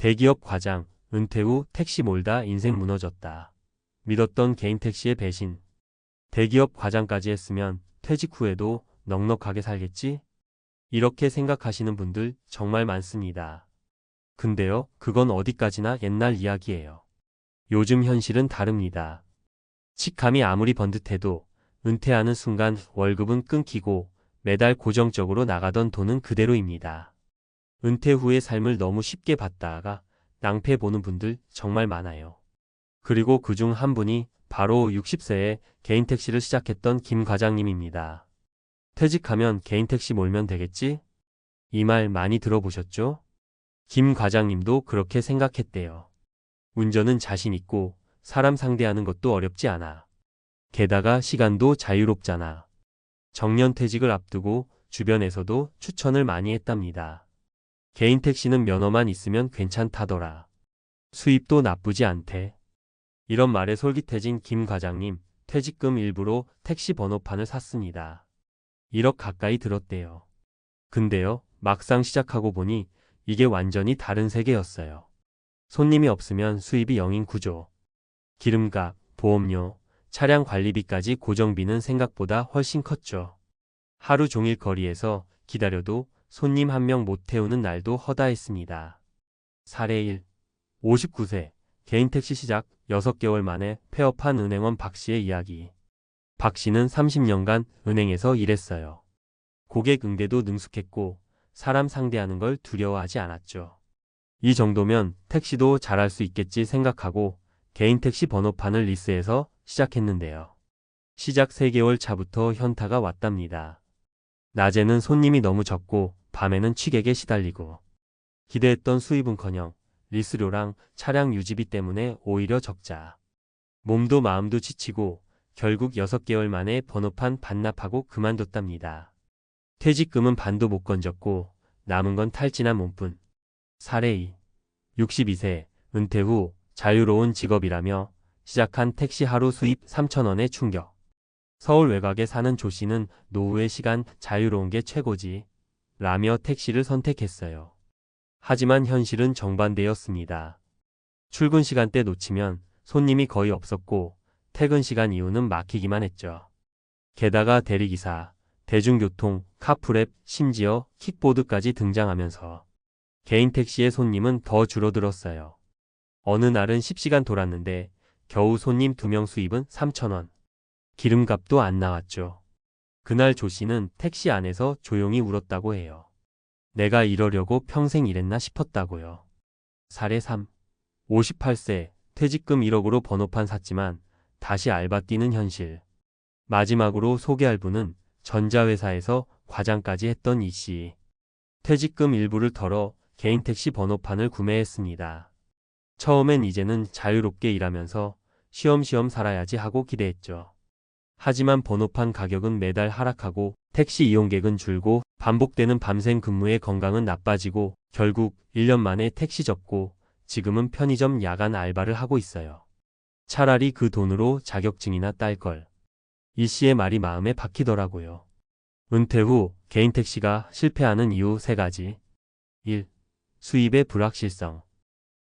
대기업 과장, 은퇴 후 택시 몰다 인생 무너졌다. 믿었던 개인 택시의 배신. 대기업 과장까지 했으면 퇴직 후에도 넉넉하게 살겠지? 이렇게 생각하시는 분들 정말 많습니다. 근데요, 그건 어디까지나 옛날 이야기예요. 요즘 현실은 다릅니다. 직함이 아무리 번듯해도 은퇴하는 순간 월급은 끊기고 매달 고정적으로 나가던 돈은 그대로입니다. 은퇴 후의 삶을 너무 쉽게 봤다가 낭패 보는 분들 정말 많아요. 그리고 그중 한 분이 바로 60세에 개인 택시를 시작했던 김 과장님입니다. 퇴직하면 개인 택시 몰면 되겠지? 이 말 많이 들어보셨죠? 김 과장님도 그렇게 생각했대요. 운전은 자신 있고 사람 상대하는 것도 어렵지 않아. 게다가 시간도 자유롭잖아. 정년퇴직을 앞두고 주변에서도 추천을 많이 했답니다. 개인 택시는 면허만 있으면 괜찮다더라. 수입도 나쁘지 않대. 이런 말에 솔깃해진 김 과장님, 퇴직금 일부로 택시 번호판을 샀습니다. 1억 가까이 들었대요. 근데요, 막상 시작하고 보니 이게 완전히 다른 세계였어요. 손님이 없으면 수입이 0인 구조. 기름값, 보험료, 차량 관리비까지 고정비는 생각보다 훨씬 컸죠. 하루 종일 거리에서 기다려도 손님 한 명 못 태우는 날도 허다했습니다. 사례 1. 59세, 개인 택시 시작 6개월 만에 폐업한 은행원 박 씨의 이야기. 박 씨는 30년간 은행에서 일했어요. 고객 응대도 능숙했고 사람 상대하는 걸 두려워하지 않았죠. 이 정도면 택시도 잘할 수 있겠지 생각하고 개인 택시 번호판을 리스해서 시작했는데요. 시작 3개월 차부터 현타가 왔답니다. 낮에는 손님이 너무 적고 밤에는 취객에 시달리고 기대했던 수입은커녕 리스료랑 차량 유지비 때문에 오히려 적자. 몸도 마음도 지치고 결국 6개월 만에 번호판 반납하고 그만뒀답니다. 퇴직금은 반도 못 건졌고 남은 건 탈진한 몸뿐. 사례 2. 62세, 은퇴 후 자유로운 직업이라며 시작한 택시 하루 수입 3,000원의 충격. 서울 외곽에 사는 조 씨는 노후의 시간 자유로운 게 최고지 라며 택시를 선택했어요. 하지만 현실은 정반대였습니다. 출근 시간대 놓치면 손님이 거의 없었고 퇴근 시간 이후는 막히기만 했죠. 게다가 대리기사, 대중교통, 카풀앱, 심지어 킥보드까지 등장하면서 개인 택시의 손님은 더 줄어들었어요. 어느 날은 10시간 돌았는데 겨우 손님 2명 수입은 3,000원. 기름값도 안 나왔죠. 그날 조 씨는 택시 안에서 조용히 울었다고 해요. 내가 이러려고 평생 일했나 싶었다고요. 사례 3. 58세, 퇴직금 1억으로 번호판 샀지만 다시 알바 뛰는 현실. 마지막으로 소개할 분은 전자회사에서 과장까지 했던 이 씨. 퇴직금 일부를 털어 개인 택시 번호판을 구매했습니다. 처음엔 이제는 자유롭게 일하면서 쉬엄쉬엄 살아야지 하고 기대했죠. 하지만 번호판 가격은 매달 하락하고 택시 이용객은 줄고 반복되는 밤샘 근무에 건강은 나빠지고 결국 1년 만에 택시 접고 지금은 편의점 야간 알바를 하고 있어요. 차라리 그 돈으로 자격증이나 딸 걸. 이 씨의 말이 마음에 박히더라고요. 은퇴 후 개인 택시가 실패하는 이유 3가지. 1. 수입의 불확실성.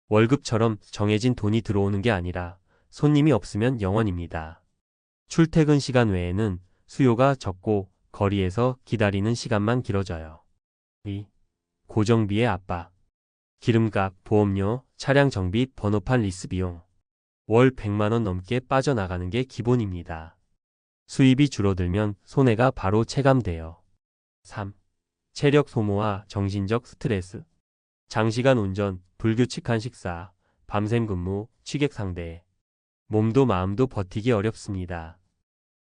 월급처럼 정해진 돈이 들어오는 게 아니라 손님이 없으면 0원입니다. 출퇴근 시간 외에는 수요가 적고 거리에서 기다리는 시간만 길어져요. 2. 고정비의 압박. 기름값, 보험료, 차량 정비, 번호판 리스 비용. 월 100만 원 넘게 빠져나가는 게 기본입니다. 수입이 줄어들면 손해가 바로 체감돼요. 3. 체력 소모와 정신적 스트레스. 장시간 운전, 불규칙한 식사, 밤샘 근무, 취객 상대. 몸도 마음도 버티기 어렵습니다.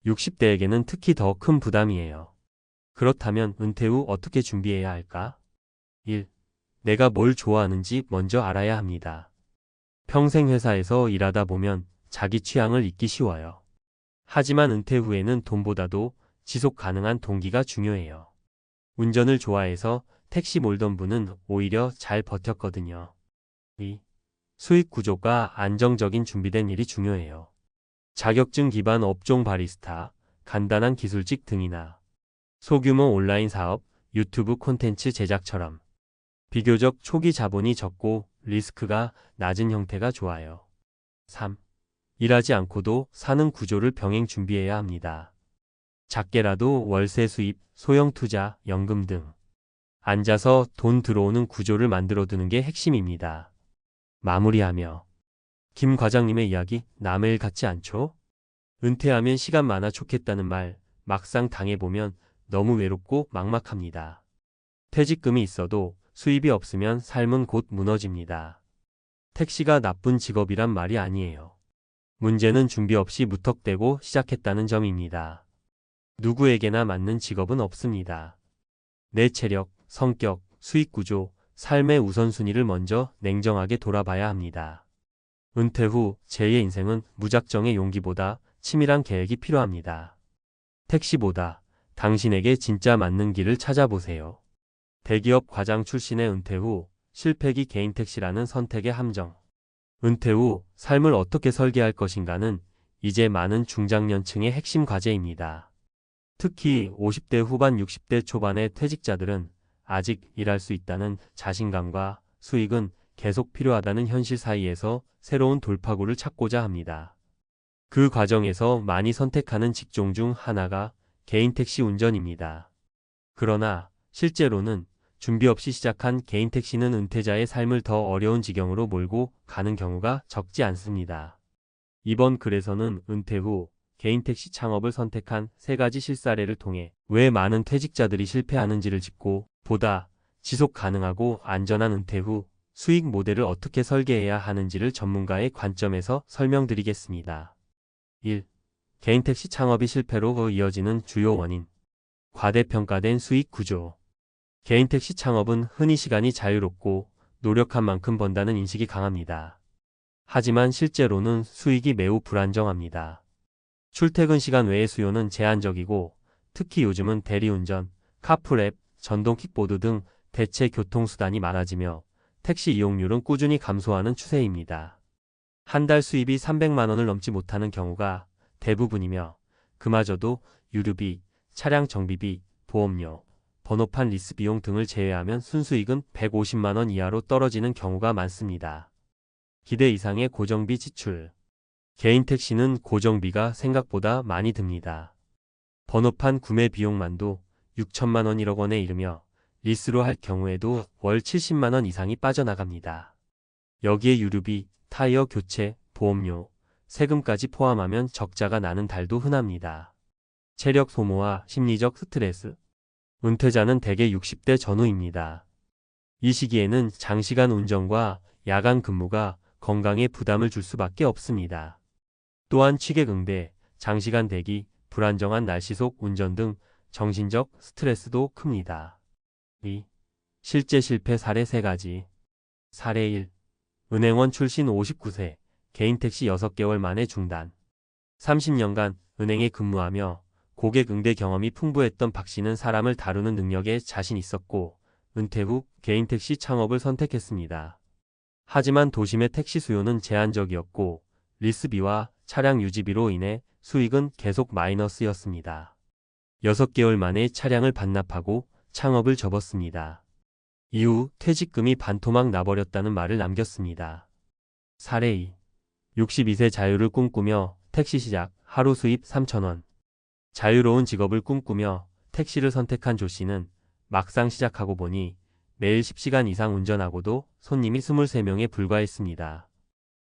60대에게는 특히 더 큰 부담이에요. 그렇다면 은퇴 후 어떻게 준비해야 할까? 1. 내가 뭘 좋아하는지 먼저 알아야 합니다. 평생 회사에서 일하다 보면 자기 취향을 잊기 쉬워요. 하지만 은퇴 후에는 돈보다도 지속 가능한 동기가 중요해요. 운전을 좋아해서 택시 몰던 분은 오히려 잘 버텼거든요. 2. 수익 구조가 안정적인 준비된 일이 중요해요. 자격증 기반 업종 바리스타, 간단한 기술직 등이나 소규모 온라인 사업, 유튜브 콘텐츠 제작처럼 비교적 초기 자본이 적고 리스크가 낮은 형태가 좋아요. 3. 일하지 않고도 사는 구조를 병행 준비해야 합니다. 작게라도 월세 수입, 소형 투자, 연금 등 앉아서 돈 들어오는 구조를 만들어두는 게 핵심입니다. 마무리하며 김 과장님의 이야기 남의 일 같지 않죠? 은퇴하면 시간 많아 좋겠다는 말 막상 당해보면 너무 외롭고 막막합니다. 퇴직금이 있어도 수입이 없으면 삶은 곧 무너집니다. 택시가 나쁜 직업이란 말이 아니에요. 문제는 준비 없이 무턱대고 시작했다는 점입니다. 누구에게나 맞는 직업은 없습니다. 내 체력, 성격, 수익 구조, 삶의 우선순위를 먼저 냉정하게 돌아봐야 합니다. 은퇴 후 제2의 인생은 무작정의 용기보다 치밀한 계획이 필요합니다. 택시보다 당신에게 진짜 맞는 길을 찾아보세요. 대기업 과장 출신의 은퇴 후 실패기 개인 택시라는 선택의 함정. 은퇴 후 삶을 어떻게 설계할 것인가는 이제 많은 중장년층의 핵심 과제입니다. 특히 50대 후반 60대 초반의 퇴직자들은 아직 일할 수 있다는 자신감과 수익은 계속 필요하다는 현실 사이에서 새로운 돌파구를 찾고자 합니다. 그 과정에서 많이 선택하는 직종 중 하나가 개인 택시 운전입니다. 그러나 실제로는 준비 없이 시작한 개인 택시는 은퇴자의 삶을 더 어려운 지경으로 몰고 가는 경우가 적지 않습니다. 이번 글에서는 은퇴 후 개인 택시 창업을 선택한 3가지 실사례를 통해 왜 많은 퇴직자들이 실패하는지를 짚고 보다 지속 가능하고 안전한 은퇴 후 수익 모델을 어떻게 설계해야 하는지를 전문가의 관점에서 설명드리겠습니다. 1. 개인 택시 창업이 실패로 이어지는 주요 원인. 과대평가된 수익 구조. 개인 택시 창업은 흔히 시간이 자유롭고 노력한 만큼 번다는 인식이 강합니다. 하지만 실제로는 수익이 매우 불안정합니다. 출퇴근 시간 외의 수요는 제한적이고 특히 요즘은 대리운전, 카풀앱, 전동 킥보드 등 대체 교통수단이 많아지며 택시 이용률은 꾸준히 감소하는 추세입니다. 한 달 수입이 300만 원을 넘지 못하는 경우가 대부분이며 그마저도 유류비, 차량 정비비, 보험료, 번호판 리스 비용 등을 제외하면 순수익은 150만 원 이하로 떨어지는 경우가 많습니다. 기대 이상의 고정비 지출. 개인 택시는 고정비가 생각보다 많이 듭니다. 번호판 구매 비용만도 6천만 원 1억 원에 이르며 리스로 할 경우에도 월 70만 원 이상이 빠져나갑니다. 여기에 유류비, 타이어 교체, 보험료, 세금까지 포함하면 적자가 나는 달도 흔합니다. 체력 소모와 심리적 스트레스. 은퇴자는 대개 60대 전후입니다. 이 시기에는 장시간 운전과 야간 근무가 건강에 부담을 줄 수밖에 없습니다. 또한 취객응대, 장시간 대기, 불안정한 날씨 속 운전 등 정신적 스트레스도 큽니다. 2. 실제 실패 사례 3가지. 사례 1. 은행원 출신 59세, 개인 택시 6개월 만에 중단. 30년간 은행에 근무하며 고객 응대 경험이 풍부했던 박 씨는 사람을 다루는 능력에 자신 있었고 은퇴 후 개인 택시 창업을 선택했습니다. 하지만 도심의 택시 수요는 제한적이었고 리스비와 차량 유지비로 인해 수익은 계속 마이너스였습니다. 6개월 만에 차량을 반납하고 창업을 접었습니다. 이후 퇴직금이 반토막 나버렸다는 말을 남겼습니다. 사례 2. 62세 자유를 꿈꾸며 택시 시작, 하루 수입 3,000원. 자유로운 직업을 꿈꾸며 택시를 선택한 조 씨는 막상 시작하고 보니 매일 10시간 이상 운전하고도 손님이 23명에 불과했습니다.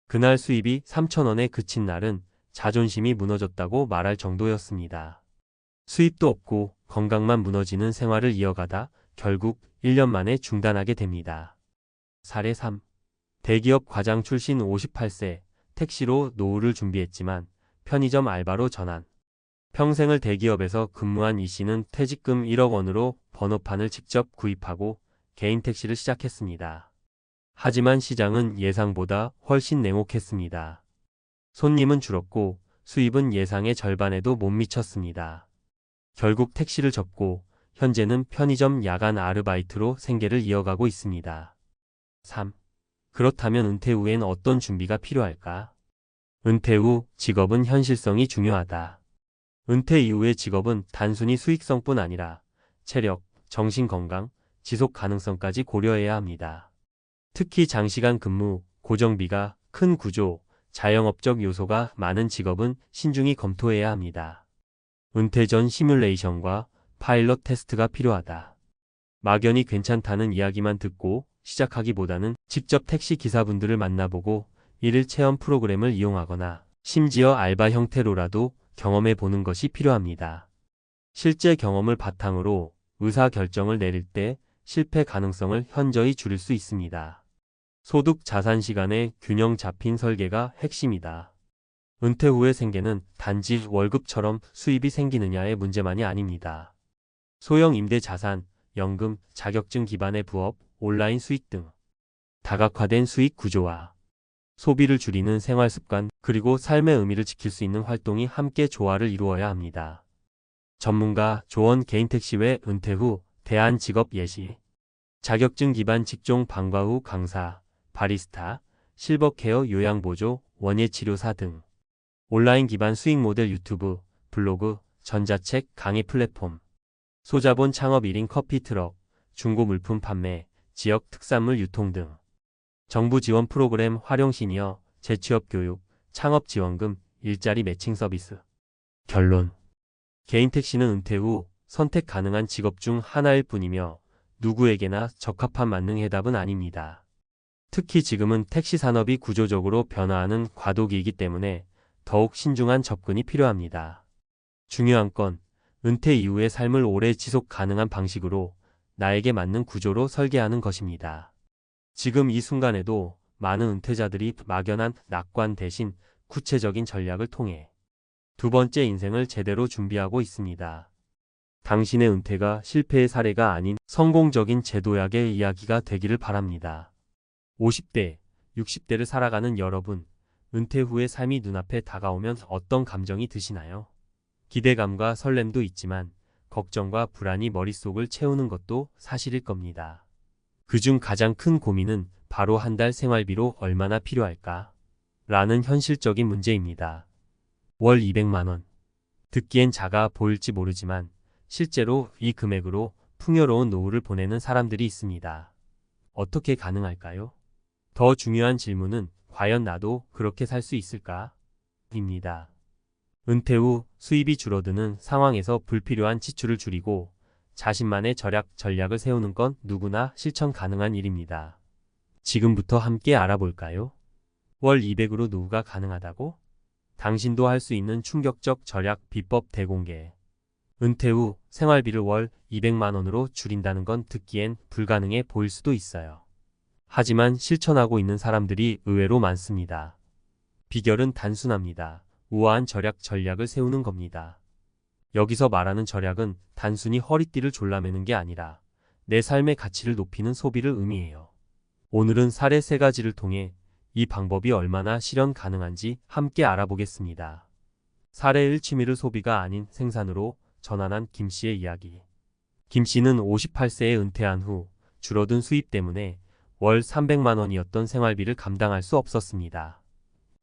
그날 수입이 3,000원에 그친 날은 자존심이 무너졌다고 말할 정도였습니다. 수입도 없고 건강만 무너지는 생활을 이어가다 결국 1년 만에 중단하게 됩니다. 사례 3. 대기업 과장 출신 58세, 택시로 노후를 준비했지만 편의점 알바로 전환. 평생을 대기업에서 근무한 이 씨는 퇴직금 1억 원으로 번호판을 직접 구입하고 개인 택시를 시작했습니다. 하지만 시장은 예상보다 훨씬 냉혹했습니다. 손님은 줄었고 수입은 예상의 절반에도 못 미쳤습니다. 결국 택시를 접고 현재는 편의점 야간 아르바이트로 생계를 이어가고 있습니다. 3. 그렇다면 은퇴 후엔 어떤 준비가 필요할까? 은퇴 후 직업은 현실성이 중요하다. 은퇴 이후의 직업은 단순히 수익성뿐 아니라 체력, 정신건강, 지속 가능성까지 고려해야 합니다. 특히 장시간 근무, 고정비가 큰 구조, 자영업적 요소가 많은 직업은 신중히 검토해야 합니다. 은퇴 전 시뮬레이션과 파일럿 테스트가 필요하다. 막연히 괜찮다는 이야기만 듣고 시작하기보다는 직접 택시 기사분들을 만나보고 일일 체험 프로그램을 이용하거나 심지어 알바 형태로라도 경험해 보는 것이 필요합니다. 실제 경험을 바탕으로 의사 결정을 내릴 때 실패 가능성을 현저히 줄일 수 있습니다. 소득 자산 시간의 균형 잡힌 설계가 핵심이다. 은퇴 후의 생계는 단지 월급처럼 수입이 생기느냐의 문제만이 아닙니다. 소형 임대 자산, 연금, 자격증 기반의 부업, 온라인 수익 등 다각화된 수익 구조와 소비를 줄이는 생활 습관, 그리고 삶의 의미를 지킬 수 있는 활동이 함께 조화를 이루어야 합니다. 전문가 조언 개인택시 외 은퇴 후 대안 직업 예시. 자격증 기반 직종 방과 후 강사, 바리스타, 실버케어 요양보조, 원예치료사 등. 온라인 기반 수익 모델 유튜브, 블로그, 전자책, 강의 플랫폼. 소자본 창업 1인 커피 트럭, 중고 물품 판매, 지역 특산물 유통 등. 정부 지원 프로그램 활용 시니어, 재취업 교육, 창업 지원금, 일자리 매칭 서비스. 결론. 개인택시는 은퇴 후 선택 가능한 직업 중 하나일 뿐이며 누구에게나 적합한 만능 해답은 아닙니다. 특히 지금은 택시 산업이 구조적으로 변화하는 과도기이기 때문에 더욱 신중한 접근이 필요합니다. 중요한 건 은퇴 이후의 삶을 오래 지속 가능한 방식으로 나에게 맞는 구조로 설계하는 것입니다. 지금 이 순간에도 많은 은퇴자들이 막연한 낙관 대신 구체적인 전략을 통해 두 번째 인생을 제대로 준비하고 있습니다. 당신의 은퇴가 실패의 사례가 아닌 성공적인 제도약의 이야기가 되기를 바랍니다. 50대, 60대를 살아가는 여러분, 은퇴 후의 삶이 눈앞에 다가오면 어떤 감정이 드시나요? 기대감과 설렘도 있지만 걱정과 불안이 머릿속을 채우는 것도 사실일 겁니다. 그중 가장 큰 고민은 바로 한 달 생활비로 얼마나 필요할까? 라는 현실적인 문제입니다. 월 200만 원. 듣기엔 작아 보일지 모르지만 실제로 이 금액으로 풍요로운 노후를 보내는 사람들이 있습니다. 어떻게 가능할까요? 더 중요한 질문은 과연 나도 그렇게 살 수 있을까? 입니다. 은퇴 후 수입이 줄어드는 상황에서 불필요한 지출을 줄이고 자신만의 절약 전략을 세우는 건 누구나 실천 가능한 일입니다. 지금부터 함께 알아볼까요? 월 200으로 노후가 가능하다고? 당신도 할 수 있는 충격적 절약 비법 대공개. 은퇴 후 생활비를 월 200만 원으로 줄인다는 건 듣기엔 불가능해 보일 수도 있어요. 하지만 실천하고 있는 사람들이 의외로 많습니다. 비결은 단순합니다. 우아한 절약 전략을 세우는 겁니다. 여기서 말하는 절약은 단순히 허리띠를 졸라매는 게 아니라 내 삶의 가치를 높이는 소비를 의미해요. 오늘은 사례 3가지를 통해 이 방법이 얼마나 실현 가능한지 함께 알아보겠습니다. 사례 1. 취미를 소비가 아닌 생산으로 전환한 김 씨의 이야기. 김 씨는 58세에 은퇴한 후 줄어든 수입 때문에 월 300만 원이었던 생활비를 감당할 수 없었습니다.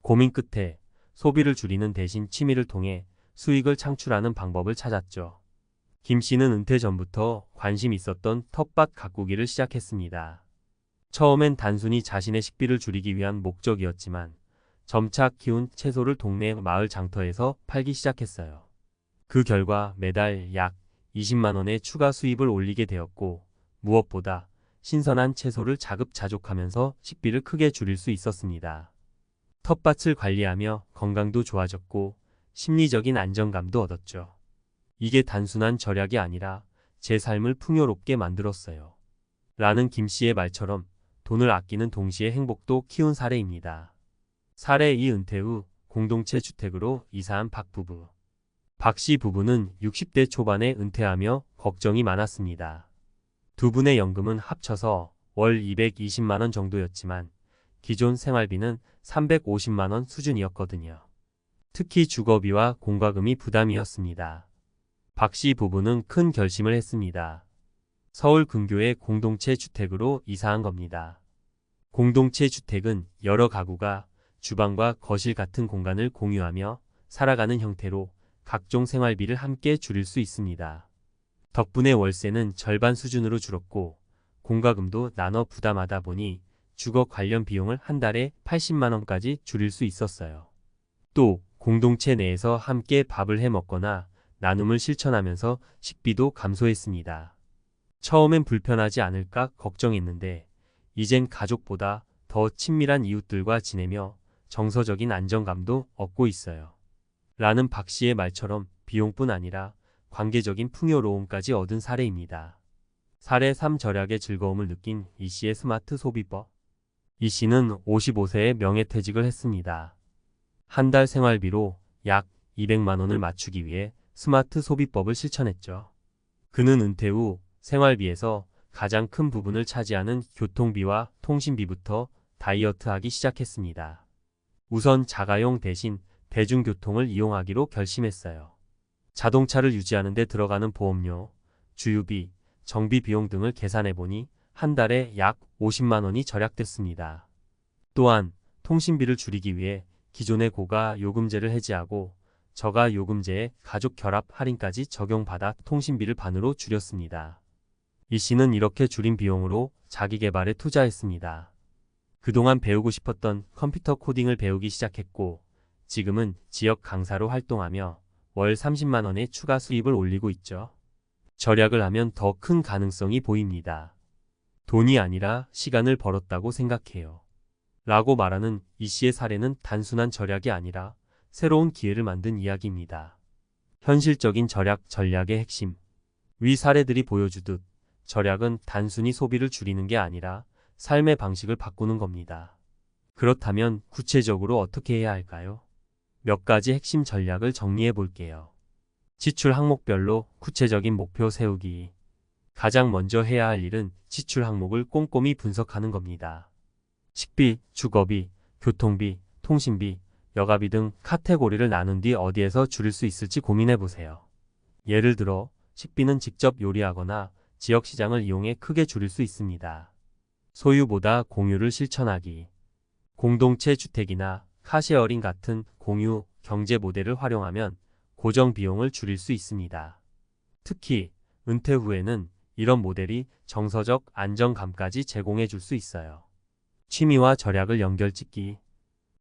고민 끝에 소비를 줄이는 대신 취미를 통해 수익을 창출하는 방법을 찾았죠. 김 씨는 은퇴 전부터 관심 있었던 텃밭 가꾸기를 시작했습니다. 처음엔 단순히 자신의 식비를 줄이기 위한 목적이었지만 점차 키운 채소를 동네 마을 장터에서 팔기 시작했어요. 그 결과 매달 약 20만 원의 추가 수입을 올리게 되었고 무엇보다 신선한 채소를 자급자족하면서 식비를 크게 줄일 수 있었습니다. 텃밭을 관리하며 건강도 좋아졌고 심리적인 안정감도 얻었죠. 이게 단순한 절약이 아니라 제 삶을 풍요롭게 만들었어요. 라는 김 씨의 말처럼 돈을 아끼는 동시에 행복도 키운 사례입니다. 사례 2. 은퇴 후 공동체 주택으로 이사한 박 부부. 박 씨 부부는 60대 초반에 은퇴하며 걱정이 많았습니다. 두 분의 연금은 합쳐서 월 220만 원 정도였지만 기존 생활비는 350만 원 수준이었거든요. 특히 주거비와 공과금이 부담이었습니다. 박 씨 부부는 큰 결심을 했습니다. 서울 근교의 공동체 주택으로 이사한 겁니다. 공동체 주택은 여러 가구가 주방과 거실 같은 공간을 공유하며 살아가는 형태로 각종 생활비를 함께 줄일 수 있습니다. 덕분에 월세는 절반 수준으로 줄었고 공과금도 나눠 부담하다 보니 주거 관련 비용을 한 달에 80만 원까지 줄일 수 있었어요. 또 공동체 내에서 함께 밥을 해 먹거나 나눔을 실천하면서 식비도 감소했습니다. 처음엔 불편하지 않을까 걱정했는데 이젠 가족보다 더 친밀한 이웃들과 지내며 정서적인 안정감도 얻고 있어요. 라는 박 씨의 말처럼 비용뿐 아니라 관계적인 풍요로움까지 얻은 사례입니다. 사례 3. 절약의 즐거움을 느낀 이 씨의 스마트 소비법. 이 씨는 55세에 명예퇴직을 했습니다. 한 달 생활비로 약 200만 원을 맞추기 위해 스마트 소비법을 실천했죠. 그는 은퇴 후 생활비에서 가장 큰 부분을 차지하는 교통비와 통신비부터 다이어트하기 시작했습니다. 우선 자가용 대신 대중교통을 이용하기로 결심했어요. 자동차를 유지하는 데 들어가는 보험료, 주유비, 정비 비용 등을 계산해보니 한 달에 약 50만 원이 절약됐습니다. 또한 통신비를 줄이기 위해 기존의 고가 요금제를 해지하고 저가 요금제에 가족 결합 할인까지 적용받아 통신비를 반으로 줄였습니다. 이 씨는 이렇게 줄인 비용으로 자기 개발에 투자했습니다. 그동안 배우고 싶었던 컴퓨터 코딩을 배우기 시작했고 지금은 지역 강사로 활동하며 월 30만 원의 추가 수입을 올리고 있죠. 절약을 하면 더 큰 가능성이 보입니다. 돈이 아니라 시간을 벌었다고 생각해요. 라고 말하는 이 씨의 사례는 단순한 절약이 아니라 새로운 기회를 만든 이야기입니다. 현실적인 절약 전략의 핵심. 위 사례들이 보여주듯 절약은 단순히 소비를 줄이는 게 아니라 삶의 방식을 바꾸는 겁니다. 그렇다면 구체적으로 어떻게 해야 할까요? 몇 가지 핵심 전략을 정리해 볼게요. 지출 항목별로 구체적인 목표 세우기. 가장 먼저 해야 할 일은 지출 항목을 꼼꼼히 분석하는 겁니다. 식비, 주거비, 교통비, 통신비, 여가비 등 카테고리를 나눈 뒤 어디에서 줄일 수 있을지 고민해 보세요. 예를 들어 식비는 직접 요리하거나 지역시장을 이용해 크게 줄일 수 있습니다. 소유보다 공유를 실천하기. 공동체 주택이나 카쉐어링 같은 공유 경제 모델을 활용하면 고정 비용을 줄일 수 있습니다. 특히 은퇴 후에는 이런 모델이 정서적 안정감까지 제공해 줄 수 있어요. 취미와 절약을 연결짓기.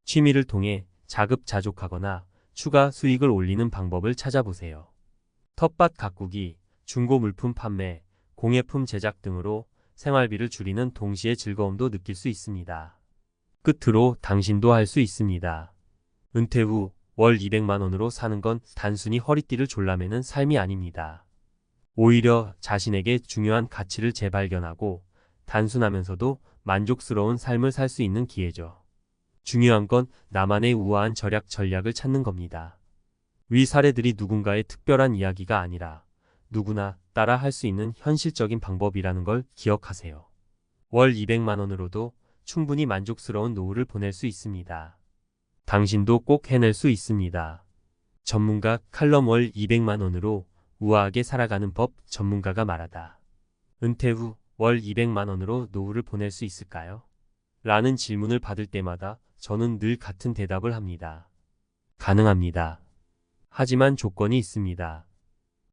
취미를 통해 자급자족하거나 추가 수익을 올리는 방법을 찾아보세요. 텃밭 가꾸기, 중고 물품 판매, 공예품 제작 등으로 생활비를 줄이는 동시에 즐거움도 느낄 수 있습니다. 끝으로 당신도 할 수 있습니다. 은퇴 후 월 200만 원으로 사는 건 단순히 허리띠를 졸라매는 삶이 아닙니다. 오히려 자신에게 중요한 가치를 재발견하고 단순하면서도 만족스러운 삶을 살 수 있는 기회죠. 중요한 건 나만의 우아한 절약 전략을 찾는 겁니다. 위 사례들이 누군가의 특별한 이야기가 아니라 누구나 따라 할 수 있는 현실적인 방법이라는 걸 기억하세요. 월 200만 원으로도 충분히 만족스러운 노후를 보낼 수 있습니다. 당신도 꼭 해낼 수 있습니다. 전문가 칼럼 월 200만 원으로 우아하게 살아가는 법 전문가가 말하다. 은퇴 후 월 200만 원으로 노후를 보낼 수 있을까요? 라는 질문을 받을 때마다 저는 늘 같은 대답을 합니다. 가능합니다. 하지만 조건이 있습니다.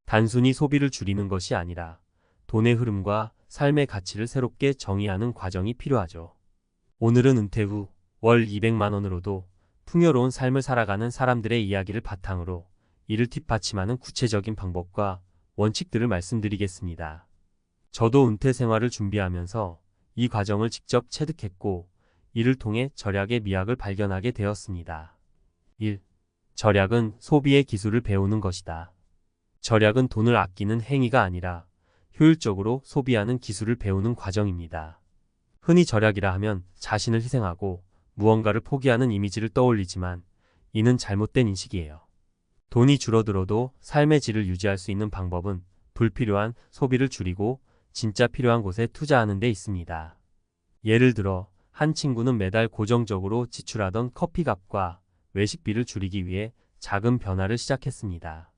단순히 소비를 줄이는 것이 아니라 돈의 흐름과 삶의 가치를 새롭게 정의하는 과정이 필요하죠. 오늘은 은퇴 후 월 200만 원으로도 풍요로운 삶을 살아가는 사람들의 이야기를 바탕으로 이를 뒷받침하는 구체적인 방법과 원칙들을 말씀드리겠습니다. 저도 은퇴 생활을 준비하면서 이 과정을 직접 체득했고 이를 통해 절약의 미학을 발견하게 되었습니다. 1. 절약은 소비의 기술을 배우는 것이다. 절약은 돈을 아끼는 행위가 아니라 효율적으로 소비하는 기술을 배우는 과정입니다. 흔히 절약이라 하면 자신을 희생하고 무언가를 포기하는 이미지를 떠올리지만 이는 잘못된 인식이에요. 돈이 줄어들어도 삶의 질을 유지할 수 있는 방법은 불필요한 소비를 줄이고 진짜 필요한 곳에 투자하는 데 있습니다. 예를 들어 한 친구는 매달 고정적으로 지출하던 커피값과 외식비를 줄이기 위해 작은 변화를 시작했습니다.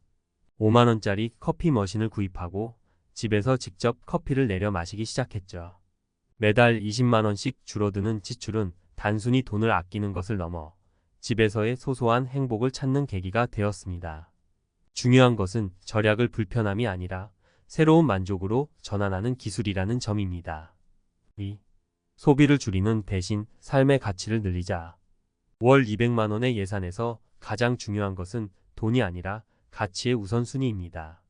5만 원짜리 커피 머신을 구입하고 집에서 직접 커피를 내려 마시기 시작했죠. 매달 20만 원씩 줄어드는 지출은 단순히 돈을 아끼는 것을 넘어 집에서의 소소한 행복을 찾는 계기가 되었습니다. 중요한 것은 절약을 불편함이 아니라 새로운 만족으로 전환하는 기술이라는 점입니다. 2. 소비를 줄이는 대신 삶의 가치를 늘리자. 월 200만 원의 예산에서 가장 중요한 것은 돈이 아니라 가치의 우선순위입니다.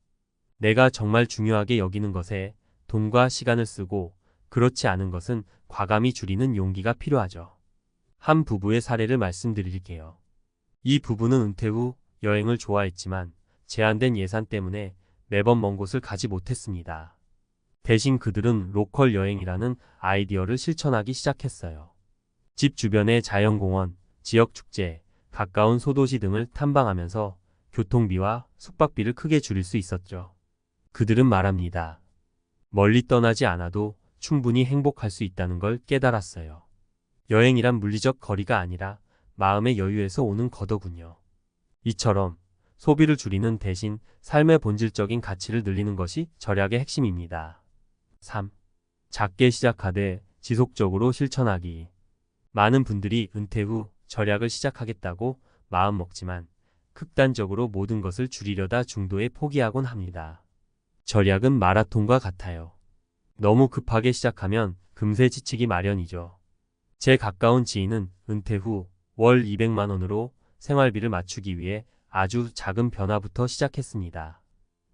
내가 정말 중요하게 여기는 것에 돈과 시간을 쓰고 그렇지 않은 것은 과감히 줄이는 용기가 필요하죠. 한 부부의 사례를 말씀드릴게요. 이 부부는 은퇴 후 여행을 좋아했지만 제한된 예산 때문에 매번 먼 곳을 가지 못했습니다. 대신 그들은 로컬 여행이라는 아이디어를 실천하기 시작했어요. 집 주변의 자연공원, 지역 축제, 가까운 소도시 등을 탐방하면서 교통비와 숙박비를 크게 줄일 수 있었죠. 그들은 말합니다. 멀리 떠나지 않아도 충분히 행복할 수 있다는 걸 깨달았어요. 여행이란 물리적 거리가 아니라 마음의 여유에서 오는 거더군요. 이처럼 소비를 줄이는 대신 삶의 본질적인 가치를 늘리는 것이 절약의 핵심입니다. 3. 작게 시작하되 지속적으로 실천하기. 많은 분들이 은퇴 후 절약을 시작하겠다고 마음먹지만 극단적으로 모든 것을 줄이려다 중도에 포기하곤 합니다. 절약은 마라톤과 같아요. 너무 급하게 시작하면 금세 지치기 마련이죠. 제 가까운 지인은 은퇴 후 월 200만 원으로 생활비를 맞추기 위해 아주 작은 변화부터 시작했습니다.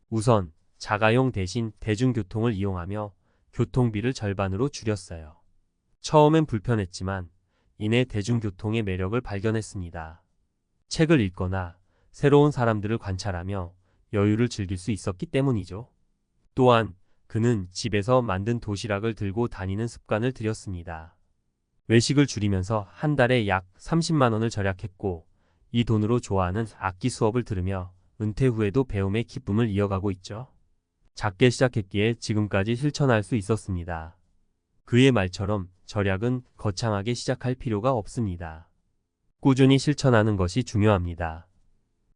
우선 자가용 대신 대중교통을 이용하며 교통비를 절반으로 줄였어요. 처음엔 불편했지만 이내 대중교통의 매력을 발견했습니다. 책을 읽거나 새로운 사람들을 관찰하며 여유를 즐길 수 있었기 때문이죠. 또한 그는 집에서 만든 도시락을 들고 다니는 습관을 들였습니다. 외식을 줄이면서 한 달에 약 30만 원을 절약했고 이 돈으로 좋아하는 악기 수업을 들으며 은퇴 후에도 배움의 기쁨을 이어가고 있죠. 작게 시작했기에 지금까지 실천할 수 있었습니다. 그의 말처럼 절약은 거창하게 시작할 필요가 없습니다. 꾸준히 실천하는 것이 중요합니다.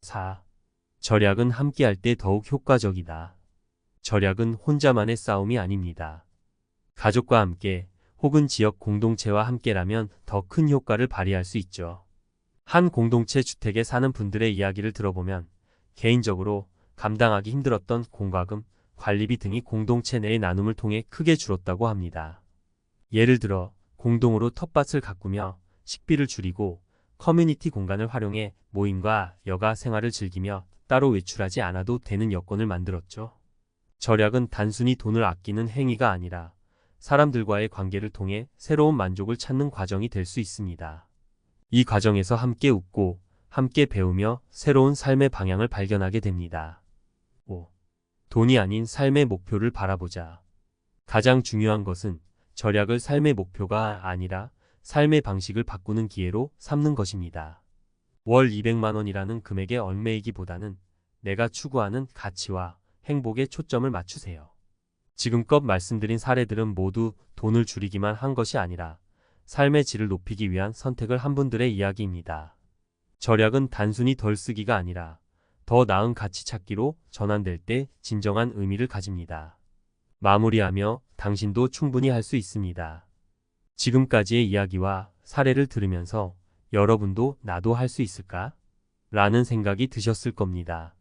4. 절약은 함께할 때 더욱 효과적이다. 절약은 혼자만의 싸움이 아닙니다. 가족과 함께 혹은 지역 공동체와 함께라면 더 큰 효과를 발휘할 수 있죠. 한 공동체 주택에 사는 분들의 이야기를 들어보면 개인적으로 감당하기 힘들었던 공과금, 관리비 등이 공동체 내의 나눔을 통해 크게 줄었다고 합니다. 예를 들어 공동으로 텃밭을 가꾸며 식비를 줄이고 커뮤니티 공간을 활용해 모임과 여가 생활을 즐기며 따로 외출하지 않아도 되는 여건을 만들었죠. 절약은 단순히 돈을 아끼는 행위가 아니라 사람들과의 관계를 통해 새로운 만족을 찾는 과정이 될 수 있습니다. 이 과정에서 함께 웃고 함께 배우며 새로운 삶의 방향을 발견하게 됩니다. 5. 돈이 아닌 삶의 목표를 바라보자. 가장 중요한 것은 절약을 삶의 목표가 아니라 삶의 방식을 바꾸는 기회로 삼는 것입니다. 월 200만 원이라는 금액에 얽매이기보다는 내가 추구하는 가치와 행복에 초점을 맞추세요. 지금껏 말씀드린 사례들은 모두 돈을 줄이기만 한 것이 아니라 삶의 질을 높이기 위한 선택을 한 분들의 이야기입니다. 절약은 단순히 덜 쓰기가 아니라 더 나은 가치 찾기로 전환될 때 진정한 의미를 가집니다. 마무리하며 당신도 충분히 할 수 있습니다. 지금까지의 이야기와 사례를 들으면서 여러분도 나도 할 수 있을까? 라는 생각이 드셨을 겁니다.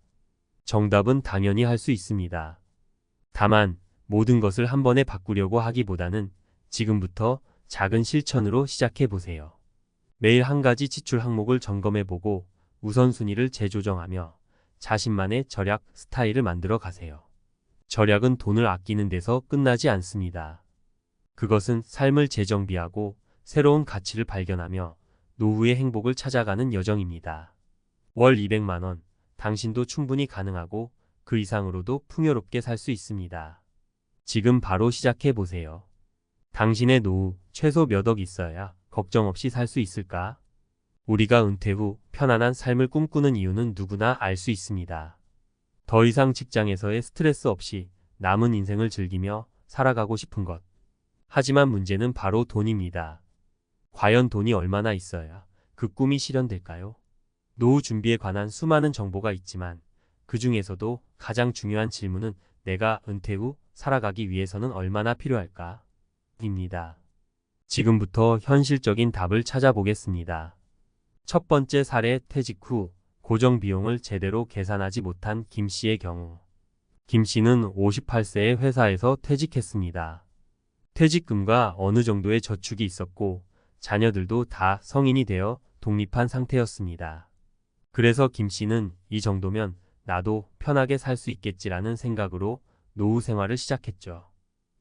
정답은 당연히 할 수 있습니다. 다만 모든 것을 한 번에 바꾸려고 하기보다는 지금부터 작은 실천으로 시작해 보세요. 매일 한 가지 지출 항목을 점검해 보고 우선순위를 재조정하며 자신만의 절약 스타일을 만들어 가세요. 절약은 돈을 아끼는 데서 끝나지 않습니다. 그것은 삶을 재정비하고 새로운 가치를 발견하며 노후의 행복을 찾아가는 여정입니다. 월 200만 원, 당신도 충분히 가능하고 그 이상으로도 풍요롭게 살 수 있습니다. 지금 바로 시작해 보세요. 당신의 노후 최소 몇 억 있어야 걱정 없이 살 수 있을까? 우리가 은퇴 후 편안한 삶을 꿈꾸는 이유는 누구나 알 수 있습니다. 더 이상 직장에서의 스트레스 없이 남은 인생을 즐기며 살아가고 싶은 것. 하지만 문제는 바로 돈입니다. 과연 돈이 얼마나 있어야 그 꿈이 실현될까요? 노후 준비에 관한 수많은 정보가 있지만 그 중에서도 가장 중요한 질문은 내가 은퇴 후 살아가기 위해서는 얼마나 필요할까? 입니다. 지금부터 현실적인 답을 찾아보겠습니다. 첫 번째 사례, 퇴직 후 고정 비용을 제대로 계산하지 못한 김 씨의 경우. 김 씨는 58세에 회사에서 퇴직했습니다. 퇴직금과 어느 정도의 저축이 있었고 자녀들도 다 성인이 되어 독립한 상태였습니다. 그래서 김 씨는 이 정도면 나도 편하게 살 수 있겠지라는 생각으로 노후 생활을 시작했죠.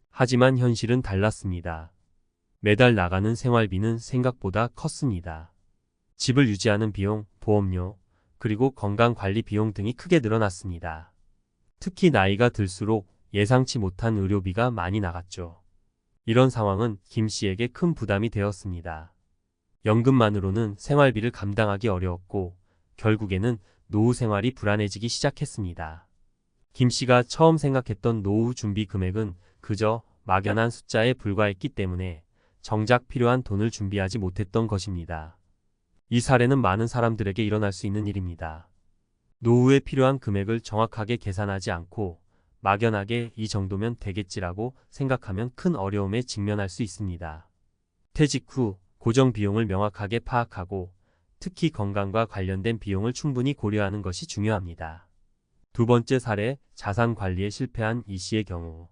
하지만 현실은 달랐습니다. 매달 나가는 생활비는 생각보다 컸습니다. 집을 유지하는 비용, 보험료, 그리고 건강관리 비용 등이 크게 늘어났습니다. 특히 나이가 들수록 예상치 못한 의료비가 많이 나갔죠. 이런 상황은 김 씨에게 큰 부담이 되었습니다. 연금만으로는 생활비를 감당하기 어려웠고 결국에는 노후 생활이 불안해지기 시작했습니다. 김 씨가 처음 생각했던 노후 준비 금액은 그저 막연한 숫자에 불과했기 때문에 정작 필요한 돈을 준비하지 못했던 것입니다. 이 사례는 많은 사람들에게 일어날 수 있는 일입니다. 노후에 필요한 금액을 정확하게 계산하지 않고 막연하게 이 정도면 되겠지라고 생각하면 큰 어려움에 직면할 수 있습니다. 퇴직 후 고정 비용을 명확하게 파악하고 특히 건강과 관련된 비용을 충분히 고려하는 것이 중요합니다. 두 번째 사례, 자산 관리에 실패한 이 씨의 경우.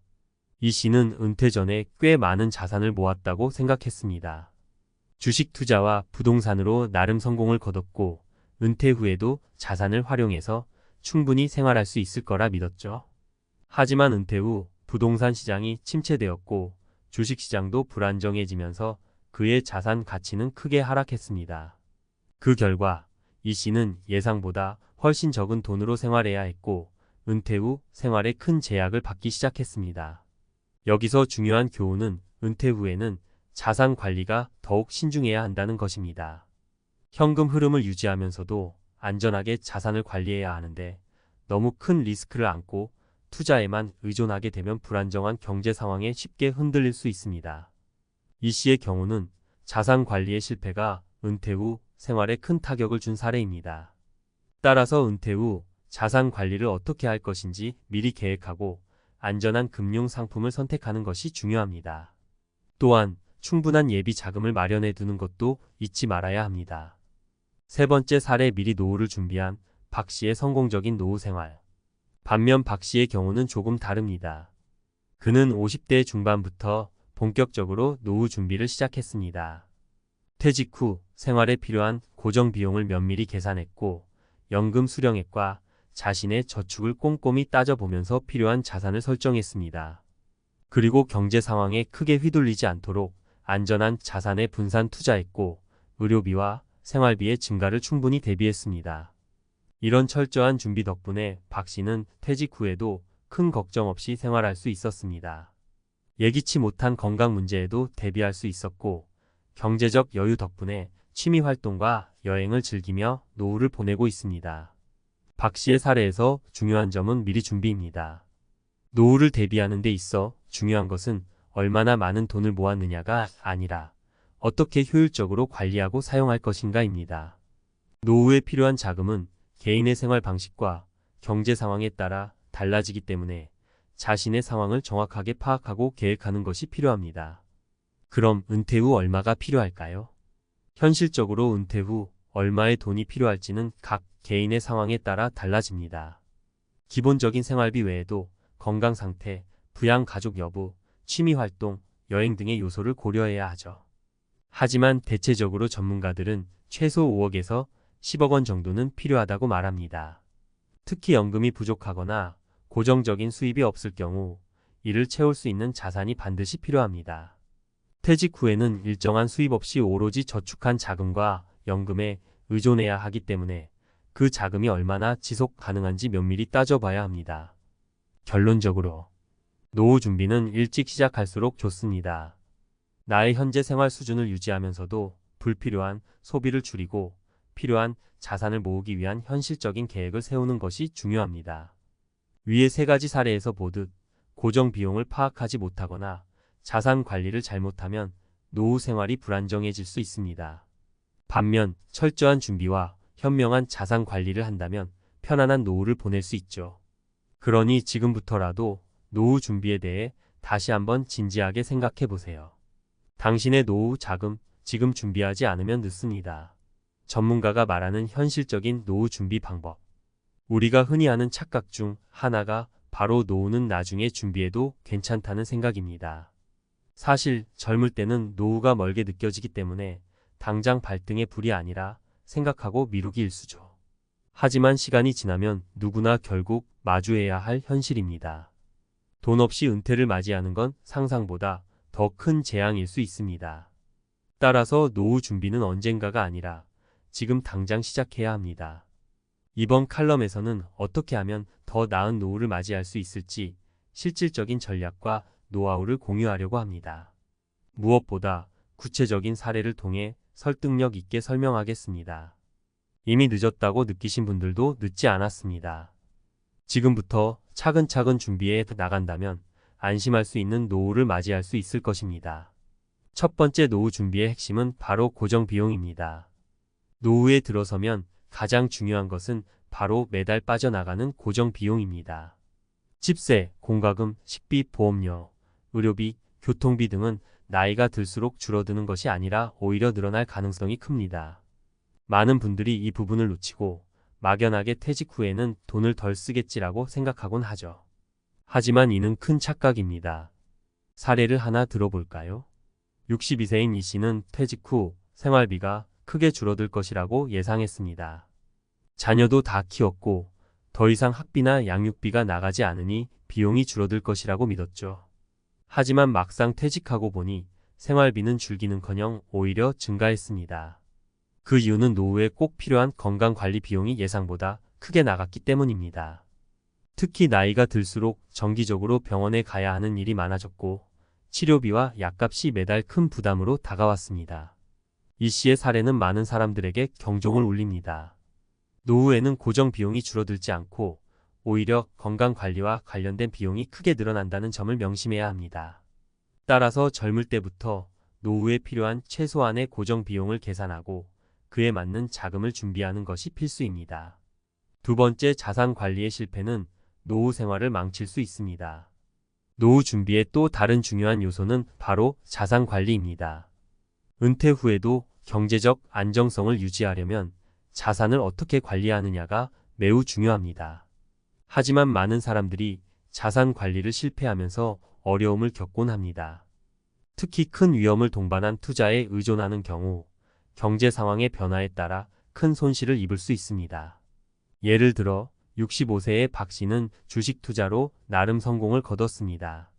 이 씨는 은퇴 전에 꽤 많은 자산을 모았다고 생각했습니다. 주식 투자와 부동산으로 나름 성공을 거뒀고 은퇴 후에도 자산을 활용해서 충분히 생활할 수 있을 거라 믿었죠. 하지만 은퇴 후 부동산 시장이 침체되었고 주식 시장도 불안정해지면서 그의 자산 가치는 크게 하락했습니다. 그 결과 이 씨는 예상보다 훨씬 적은 돈으로 생활해야 했고 은퇴 후 생활에 큰 제약을 받기 시작했습니다. 여기서 중요한 교훈은 은퇴 후에는 자산 관리가 더욱 신중해야 한다는 것입니다. 현금 흐름을 유지하면서도 안전하게 자산을 관리해야 하는데 너무 큰 리스크를 안고 투자에만 의존하게 되면 불안정한 경제 상황에 쉽게 흔들릴 수 있습니다. 이 씨의 경우는 자산 관리의 실패가 은퇴 후 생활에 큰 타격을 준 사례입니다. 따라서 은퇴 후 자산 관리를 어떻게 할 것인지 미리 계획하고 안전한 금융 상품을 선택하는 것이 중요합니다. 또한 충분한 예비 자금을 마련해 두는 것도 잊지 말아야 합니다. 세 번째 사례, 미리 노후를 준비한 박 씨의 성공적인 노후 생활. 반면 박 씨의 경우는 조금 다릅니다. 그는 50대 중반부터 본격적으로 노후 준비를 시작했습니다. 퇴직 후 생활에 필요한 고정 비용을 면밀히 계산했고 연금 수령액과 자신의 저축을 꼼꼼히 따져보면서 필요한 자산을 설정했습니다. 그리고 경제 상황에 크게 휘둘리지 않도록 안전한 자산에 분산 투자했고 의료비와 생활비의 증가를 충분히 대비했습니다. 이런 철저한 준비 덕분에 박 씨는 퇴직 후에도 큰 걱정 없이 생활할 수 있었습니다. 예기치 못한 건강 문제에도 대비할 수 있었고 경제적 여유 덕분에 취미 활동과 여행을 즐기며 노후를 보내고 있습니다. 박 씨의 사례에서 중요한 점은 미리 준비입니다. 노후를 대비하는 데 있어 중요한 것은 얼마나 많은 돈을 모았느냐가 아니라 어떻게 효율적으로 관리하고 사용할 것인가입니다. 노후에 필요한 자금은 개인의 생활 방식과 경제 상황에 따라 달라지기 때문에 자신의 상황을 정확하게 파악하고 계획하는 것이 필요합니다. 그럼 은퇴 후 얼마가 필요할까요? 현실적으로 은퇴 후 얼마의 돈이 필요할지는 각 개인의 상황에 따라 달라집니다. 기본적인 생활비 외에도 건강 상태, 부양 가족 여부, 취미 활동, 여행 등의 요소를 고려해야 하죠. 하지만 대체적으로 전문가들은 최소 5억에서 10억 원 정도는 필요하다고 말합니다. 특히 연금이 부족하거나 고정적인 수입이 없을 경우 이를 채울 수 있는 자산이 반드시 필요합니다. 퇴직 후에는 일정한 수입 없이 오로지 저축한 자금과 연금에 의존해야 하기 때문에 그 자금이 얼마나 지속 가능한지 면밀히 따져봐야 합니다. 결론적으로 노후 준비는 일찍 시작할수록 좋습니다. 나의 현재 생활 수준을 유지하면서도 불필요한 소비를 줄이고 필요한 자산을 모으기 위한 현실적인 계획을 세우는 것이 중요합니다. 위의 세 가지 사례에서 보듯 고정 비용을 파악하지 못하거나 자산 관리를 잘못하면 노후 생활이 불안정해질 수 있습니다. 반면 철저한 준비와 현명한 자산 관리를 한다면 편안한 노후를 보낼 수 있죠. 그러니 지금부터라도 노후 준비에 대해 다시 한번 진지하게 생각해 보세요. 당신의 노후 자금 지금 준비하지 않으면 늦습니다. 전문가가 말하는 현실적인 노후 준비 방법. 우리가 흔히 하는 착각 중 하나가 바로 노후는 나중에 준비해도 괜찮다는 생각입니다. 사실 젊을 때는 노후가 멀게 느껴지기 때문에 당장 발등에 불이 아니라 생각하고 미루기 일쑤죠. 하지만 시간이 지나면 누구나 결국 마주해야 할 현실입니다. 돈 없이 은퇴를 맞이하는 건 상상보다 더 큰 재앙일 수 있습니다. 따라서 노후 준비는 언젠가가 아니라 지금 당장 시작해야 합니다. 이번 칼럼에서는 어떻게 하면 더 나은 노후를 맞이할 수 있을지 실질적인 전략과 노하우를 공유하려고 합니다. 무엇보다 구체적인 사례를 통해 설득력 있게 설명하겠습니다. 이미 늦었다고 느끼신 분들도 늦지 않았습니다. 지금부터 차근차근 준비해 나간다면 안심할 수 있는 노후를 맞이할 수 있을 것입니다. 첫 번째 노후 준비의 핵심은 바로 고정 비용입니다. 노후에 들어서면 가장 중요한 것은 바로 매달 빠져나가는 고정 비용입니다. 집세, 공과금, 식비, 보험료, 의료비, 교통비 등은 나이가 들수록 줄어드는 것이 아니라 오히려 늘어날 가능성이 큽니다. 많은 분들이 이 부분을 놓치고 막연하게 퇴직 후에는 돈을 덜 쓰겠지라고 생각하곤 하죠. 하지만 이는 큰 착각입니다. 사례를 하나 들어볼까요? 62세인 이 씨는 퇴직 후 생활비가 크게 줄어들 것이라고 예상했습니다. 자녀도 다 키웠고 더 이상 학비나 양육비가 나가지 않으니 비용이 줄어들 것이라고 믿었죠. 하지만 막상 퇴직하고 보니 생활비는 줄기는커녕 오히려 증가했습니다. 그 이유는 노후에 꼭 필요한 건강관리 비용이 예상보다 크게 나갔기 때문입니다. 특히 나이가 들수록 정기적으로 병원에 가야 하는 일이 많아졌고 치료비와 약값이 매달 큰 부담으로 다가왔습니다. 이 씨의 사례는 많은 사람들에게 경종을 울립니다. 노후에는 고정 비용이 줄어들지 않고 오히려 건강관리와 관련된 비용이 크게 늘어난다는 점을 명심해야 합니다. 따라서 젊을 때부터 노후에 필요한 최소한의 고정 비용을 계산하고 그에 맞는 자금을 준비하는 것이 필수입니다. 두 번째, 자산 관리의 실패는 노후 생활을 망칠 수 있습니다. 노후 준비의 또 다른 중요한 요소는 바로 자산 관리입니다. 은퇴 후에도 경제적 안정성을 유지하려면 자산을 어떻게 관리하느냐가 매우 중요합니다. 하지만 많은 사람들이 자산 관리를 실패하면서 어려움을 겪곤 합니다. 특히 큰 위험을 동반한 투자에 의존하는 경우 경제 상황의 변화에 따라 큰 손실을 입을 수 있습니다. 예를 들어 65세의 박 씨는 주식 투자로 나름 성공을 거뒀습니다.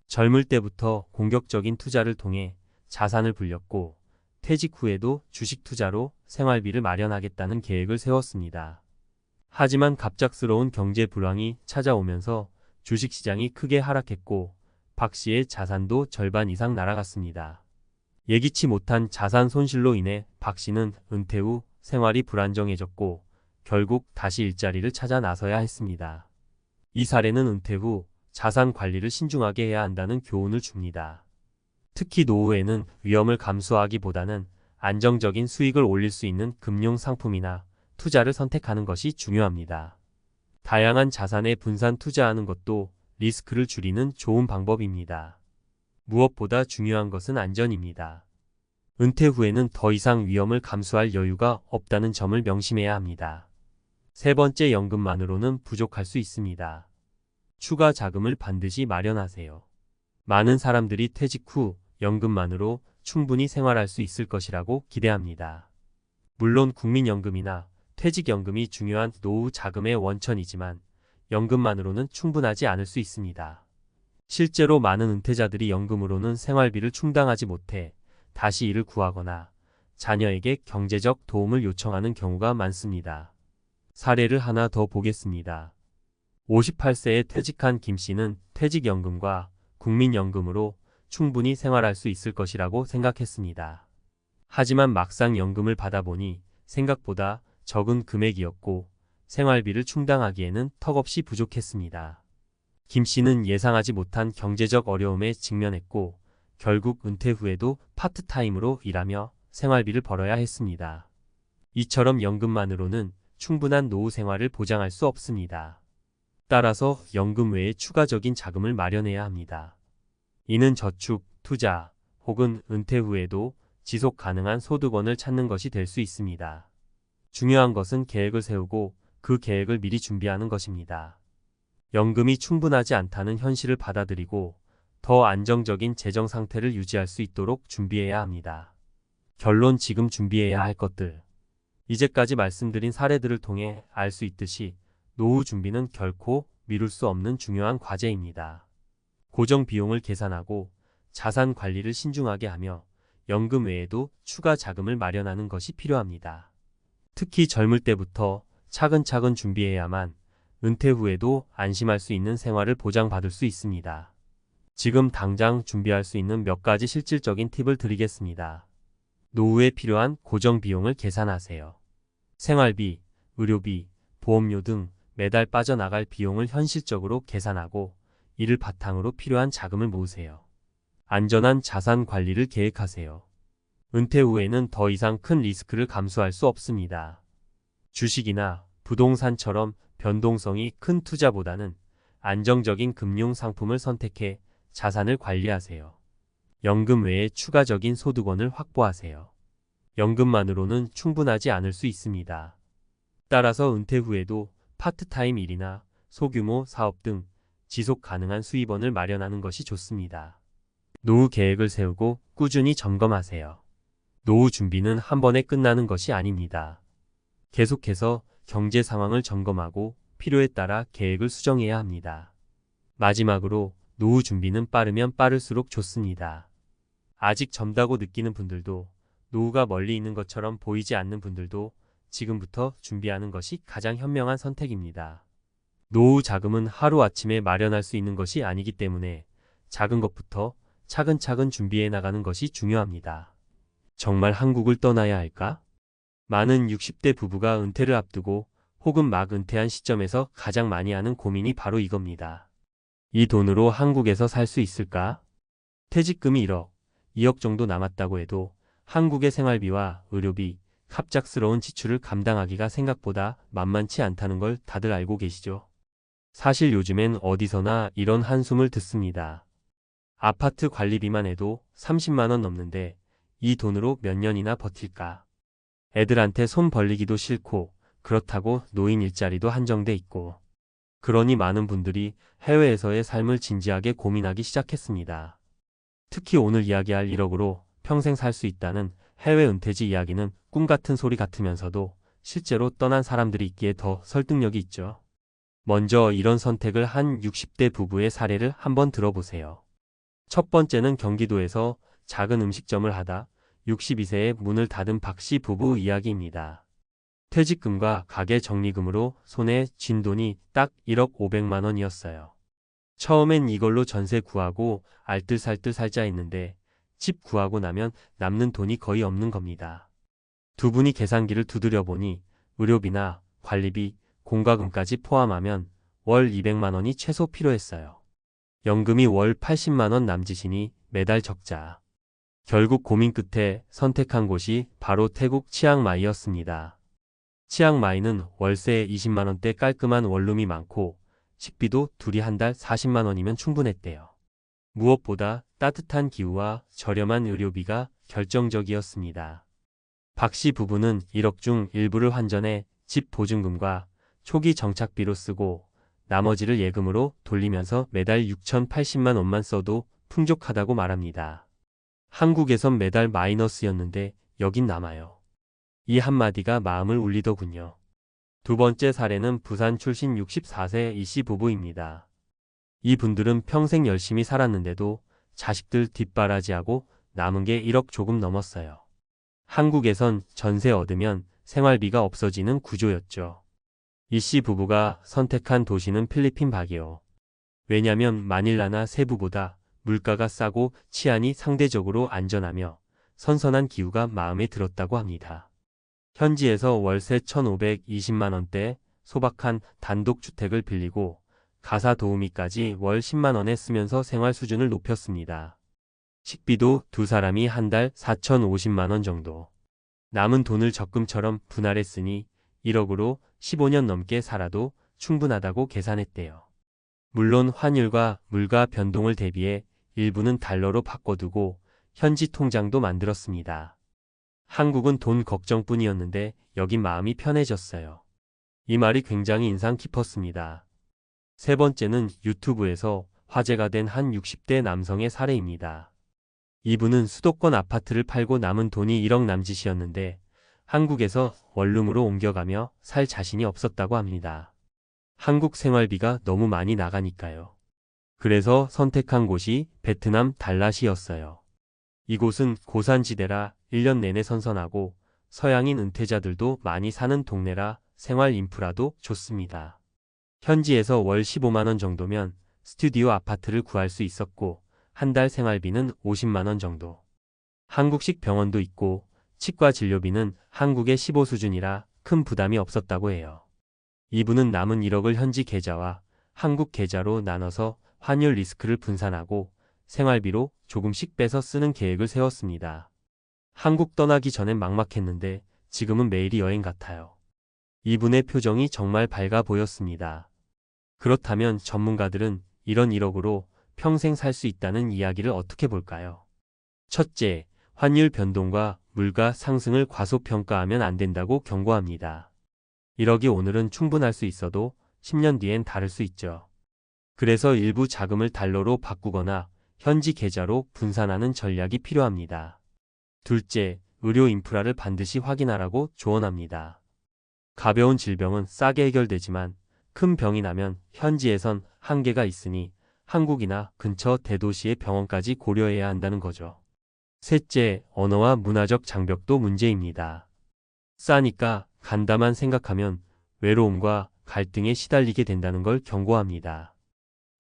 젊을 때부터 공격적인 투자를 통해 자산을 불렸고 퇴직 후에도 주식 투자로 생활비를 마련하겠다는 계획을 세웠습니다. 하지만 갑작스러운 경제 불황이 찾아오면서 주식시장이 크게 하락했고 박 씨의 자산도 절반 이상 날아갔습니다. 예기치 못한 자산 손실로 인해 박 씨는 은퇴 후 생활이 불안정해졌고 결국 다시 일자리를 찾아 나서야 했습니다. 이 사례는 은퇴 후 자산 관리를 신중하게 해야 한다는 교훈을 줍니다. 특히 노후에는 위험을 감수하기보다는 안정적인 수익을 올릴 수 있는 금융 상품이나 투자를 선택하는 것이 중요합니다. 다양한 자산에 분산 투자하는 것도 리스크를 줄이는 좋은 방법입니다. 무엇보다 중요한 것은 안전입니다. 은퇴 후에는 더 이상 위험을 감수할 여유가 없다는 점을 명심해야 합니다. 세 번째, 연금만으로는 부족할 수 있습니다. 추가 자금을 반드시 마련하세요. 많은 사람들이 퇴직 후 연금만으로 충분히 생활할 수 있을 것이라고 기대합니다. 물론 국민연금이나 퇴직연금이 중요한 노후 자금의 원천이지만 연금만으로는 충분하지 않을 수 있습니다. 실제로 많은 은퇴자들이 연금으로는 생활비를 충당하지 못해 다시 일을 구하거나 자녀에게 경제적 도움을 요청하는 경우가 많습니다. 사례를 하나 더 보겠습니다. 58세에 퇴직한 김 씨는 퇴직연금과 국민연금으로 충분히 생활할 수 있을 것이라고 생각했습니다. 하지만 막상 연금을 받아보니 생각보다 적은 금액이었고 생활비를 충당하기에는 턱없이 부족했습니다. 김 씨는 예상하지 못한 경제적 어려움에 직면했고 결국 은퇴 후에도 파트타임으로 일하며 생활비를 벌어야 했습니다. 이처럼 연금만으로는 충분한 노후 생활을 보장할 수 없습니다. 따라서 연금 외에 추가적인 자금을 마련해야 합니다. 이는 저축, 투자 혹은 은퇴 후에도 지속 가능한 소득원을 찾는 것이 될 수 있습니다. 중요한 것은 계획을 세우고 그 계획을 미리 준비하는 것입니다. 연금이 충분하지 않다는 현실을 받아들이고 더 안정적인 재정 상태를 유지할 수 있도록 준비해야 합니다. 결론 지금 준비해야 할 것들. 이제까지 말씀드린 사례들을 통해 알 수 있듯이 노후 준비는 결코 미룰 수 없는 중요한 과제입니다. 고정 비용을 계산하고 자산 관리를 신중하게 하며 연금 외에도 추가 자금을 마련하는 것이 필요합니다. 특히 젊을 때부터 차근차근 준비해야만 은퇴 후에도 안심할 수 있는 생활을 보장받을 수 있습니다. 지금 당장 준비할 수 있는 몇 가지 실질적인 팁을 드리겠습니다. 노후에 필요한 고정 비용을 계산하세요. 생활비, 의료비, 보험료 등 매달 빠져나갈 비용을 현실적으로 계산하고 이를 바탕으로 필요한 자금을 모으세요. 안전한 자산 관리를 계획하세요. 은퇴 후에는 더 이상 큰 리스크를 감수할 수 없습니다. 주식이나 부동산처럼 변동성이 큰 투자보다는 안정적인 금융 상품을 선택해 자산을 관리하세요. 연금 외에 추가적인 소득원을 확보하세요. 연금만으로는 충분하지 않을 수 있습니다. 따라서 은퇴 후에도 파트타임 일이나 소규모 사업 등 지속 가능한 수입원을 마련하는 것이 좋습니다. 노후 계획을 세우고 꾸준히 점검하세요. 노후 준비는 한 번에 끝나는 것이 아닙니다. 계속해서 경제 상황을 점검하고 필요에 따라 계획을 수정해야 합니다. 마지막으로 노후 준비는 빠르면 빠를수록 좋습니다. 아직 젊다고 느끼는 분들도 노후가 멀리 있는 것처럼 보이지 않는 분들도 지금부터 준비하는 것이 가장 현명한 선택입니다. 노후 자금은 하루아침에 마련할 수 있는 것이 아니기 때문에 작은 것부터 차근차근 준비해 나가는 것이 중요합니다. 정말 한국을 떠나야 할까? 많은 60대 부부가 은퇴를 앞두고 혹은 막 은퇴한 시점에서 가장 많이 하는 고민이 바로 이겁니다. 이 돈으로 한국에서 살 수 있을까? 퇴직금이 1억, 2억 정도 남았다고 해도 한국의 생활비와 의료비, 갑작스러운 지출을 감당하기가 생각보다 만만치 않다는 걸 다들 알고 계시죠? 사실 요즘엔 어디서나 이런 한숨을 듣습니다. 아파트 관리비만 해도 30만 원 넘는데 이 돈으로 몇 년이나 버틸까? 애들한테 손 벌리기도 싫고 그렇다고 노인 일자리도 한정돼 있고 그러니 많은 분들이 해외에서의 삶을 진지하게 고민하기 시작했습니다. 특히 오늘 이야기할 1억으로 평생 살 수 있다는 해외 은퇴지 이야기는 꿈같은 소리 같으면서도 실제로 떠난 사람들이 있기에 더 설득력이 있죠. 먼저 이런 선택을 한 60대 부부의 사례를 한번 들어보세요. 첫 번째는 경기도에서 작은 음식점을 하다 62세에 문을 닫은 박씨 부부 이야기입니다. 퇴직금과 가게 정리금으로 손에 쥔 돈이 딱 1억 500만 원이었어요. 처음엔 이걸로 전세 구하고 알뜰살뜰 살자 했는데 집 구하고 나면 남는 돈이 거의 없는 겁니다. 두 분이 계산기를 두드려 보니 의료비나 관리비, 공과금까지 포함하면 월 200만 원이 최소 필요했어요. 연금이 월 80만 원 남짓이니 매달 적자. 결국 고민 끝에 선택한 곳이 바로 태국 치앙마이였습니다. 치앙마이는 월세 20만 원대 깔끔한 원룸이 많고 식비도 둘이 한 달 40만 원이면 충분했대요. 무엇보다 따뜻한 기후와 저렴한 의료비가 결정적이었습니다. 박 씨 부부는 1억 중 일부를 환전해 집 보증금과 초기 정착비로 쓰고 나머지를 예금으로 돌리면서 매달 6,080만 원만 써도 풍족하다고 말합니다. 한국에선 매달 마이너스였는데 여긴 남아요. 이 한마디가 마음을 울리더군요. 두 번째 사례는 부산 출신 64세 이씨 부부입니다. 이분들은 평생 열심히 살았는데도 자식들 뒷바라지하고 남은 게 1억 조금 넘었어요. 한국에선 전세 얻으면 생활비가 없어지는 구조였죠. 이씨 부부가 선택한 도시는 필리핀 바기오. 왜냐면 마닐라나 세부보다 물가가 싸고 치안이 상대적으로 안전하며 선선한 기후가 마음에 들었다고 합니다. 현지에서 월세 1,520만 원대 소박한 단독주택을 빌리고 가사 도우미까지 월 10만 원에 쓰면서 생활 수준을 높였습니다. 식비도 두 사람이 한 달 4,050만 원 정도. 남은 돈을 적금처럼 분할했으니 1억으로 15년 넘게 살아도 충분하다고 계산했대요. 물론 환율과 물가 변동을 대비해 일부는 달러로 바꿔두고 현지 통장도 만들었습니다. 한국은 돈 걱정뿐이었는데 여긴 마음이 편해졌어요. 이 말이 굉장히 인상 깊었습니다. 세 번째는 유튜브에서 화제가 된 한 60대 남성의 사례입니다. 이분은 수도권 아파트를 팔고 남은 돈이 1억 남짓이었는데 한국에서 원룸으로 옮겨가며 살 자신이 없었다고 합니다. 한국 생활비가 너무 많이 나가니까요. 그래서 선택한 곳이 베트남 달랏이었어요. 이곳은 고산지대라 1년 내내 선선하고 서양인 은퇴자들도 많이 사는 동네라 생활 인프라도 좋습니다. 현지에서 월 15만 원 정도면 스튜디오 아파트를 구할 수 있었고 한 달 생활비는 50만 원 정도. 한국식 병원도 있고 치과 진료비는 한국의 15 수준이라 큰 부담이 없었다고 해요. 이분은 남은 1억을 현지 계좌와 한국 계좌로 나눠서 환율 리스크를 분산하고 생활비로 조금씩 빼서 쓰는 계획을 세웠습니다. 한국 떠나기 전엔 막막했는데 지금은 매일이 여행 같아요. 이분의 표정이 정말 밝아 보였습니다. 그렇다면 전문가들은 이런 1억으로 평생 살 수 있다는 이야기를 어떻게 볼까요? 첫째, 환율 변동과 물가 상승을 과소평가하면 안 된다고 경고합니다. 1억이 오늘은 충분할 수 있어도 10년 뒤엔 다를 수 있죠. 그래서 일부 자금을 달러로 바꾸거나 현지 계좌로 분산하는 전략이 필요합니다. 둘째, 의료 인프라를 반드시 확인하라고 조언합니다. 가벼운 질병은 싸게 해결되지만 큰 병이 나면 현지에선 한계가 있으니 한국이나 근처 대도시의 병원까지 고려해야 한다는 거죠. 셋째, 언어와 문화적 장벽도 문제입니다. 싸니까 간다만 생각하면 외로움과 갈등에 시달리게 된다는 걸 경고합니다.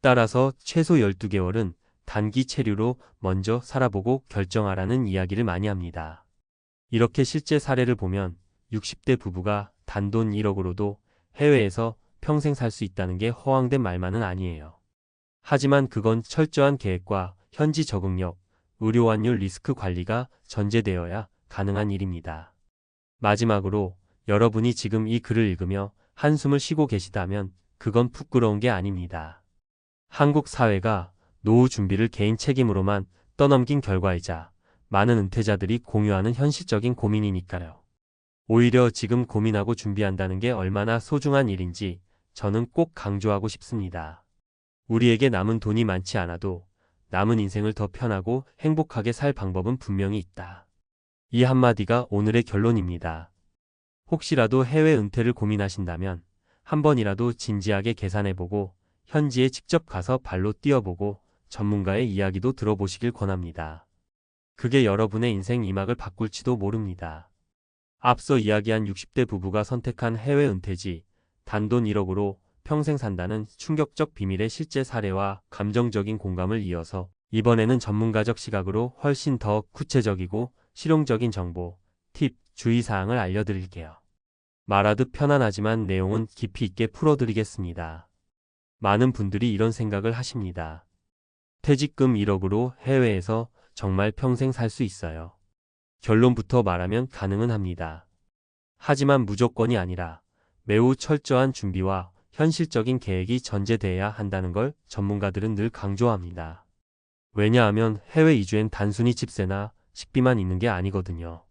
따라서 최소 12개월은 단기 체류로 먼저 살아보고 결정하라는 이야기를 많이 합니다. 이렇게 실제 사례를 보면 60대 부부가 단돈 1억으로도 해외에서 평생 살 수 있다는 게 허황된 말만은 아니에요. 하지만 그건 철저한 계획과 현지 적응력, 의료 환율 리스크 관리가 전제되어야 가능한 일입니다. 마지막으로 여러분이 지금 이 글을 읽으며 한숨을 쉬고 계시다면 그건 부끄러운 게 아닙니다. 한국 사회가 노후 준비를 개인 책임으로만 떠넘긴 결과이자 많은 은퇴자들이 공유하는 현실적인 고민이니까요. 오히려 지금 고민하고 준비한다는 게 얼마나 소중한 일인지 저는 꼭 강조하고 싶습니다. 우리에게 남은 돈이 많지 않아도 남은 인생을 더 편하고 행복하게 살 방법은 분명히 있다. 이 한마디가 오늘의 결론입니다. 혹시라도 해외 은퇴를 고민하신다면 한 번이라도 진지하게 계산해보고 현지에 직접 가서 발로 뛰어보고 전문가의 이야기도 들어보시길 권합니다. 그게 여러분의 인생 이막을 바꿀지도 모릅니다. 앞서 이야기한 60대 부부가 선택한 해외 은퇴지, 단돈 1억으로 평생 산다는 충격적 비밀의 실제 사례와 감정적인 공감을 이어서 이번에는 전문가적 시각으로 훨씬 더 구체적이고 실용적인 정보, 팁, 주의사항을 알려드릴게요. 말하듯 편안하지만 내용은 깊이 있게 풀어드리겠습니다. 많은 분들이 이런 생각을 하십니다. 퇴직금 1억으로 해외에서 정말 평생 살 수 있어요. 결론부터 말하면 가능은 합니다. 하지만 무조건이 아니라 매우 철저한 준비와 현실적인 계획이 전제돼야 한다는 걸 전문가들은 늘 강조합니다. 왜냐하면 해외 이주엔 단순히 집세나 식비만 있는 게 아니거든요.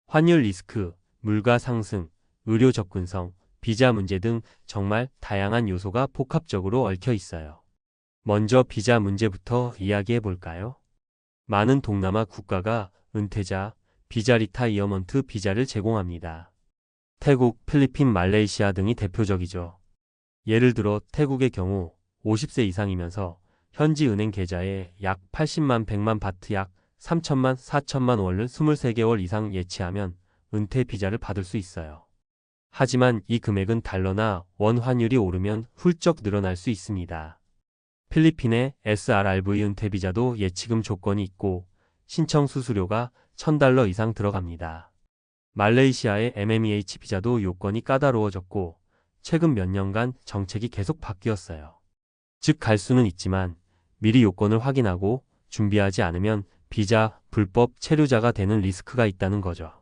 환율 리스크, 물가 상승, 의료 접근성, 비자 문제 등 정말 다양한 요소가 복합적으로 얽혀 있어요. 먼저 비자 문제부터 이야기해 볼까요? 많은 동남아 국가가 은퇴자, 비자 리타이어먼트 비자를 제공합니다. 태국, 필리핀, 말레이시아 등이 대표적이죠. 예를 들어 태국의 경우 50세 이상이면서 현지 은행 계좌에 약 80만 100만 바트 약 3천만 4천만 원을 23개월 이상 예치하면 은퇴 비자를 받을 수 있어요. 하지만 이 금액은 달러나 원 환율이 오르면 훌쩍 늘어날 수 있습니다. 필리핀의 SRRV 은퇴 비자도 예치금 조건이 있고 신청 수수료가 1,000달러 이상 들어갑니다. 말레이시아의 MMEH 비자도 요건이 까다로워졌고 최근 몇 년간 정책이 계속 바뀌었어요. 즉 갈 수는 있지만 미리 요건을 확인하고 준비하지 않으면 비자 불법 체류자가 되는 리스크가 있다는 거죠.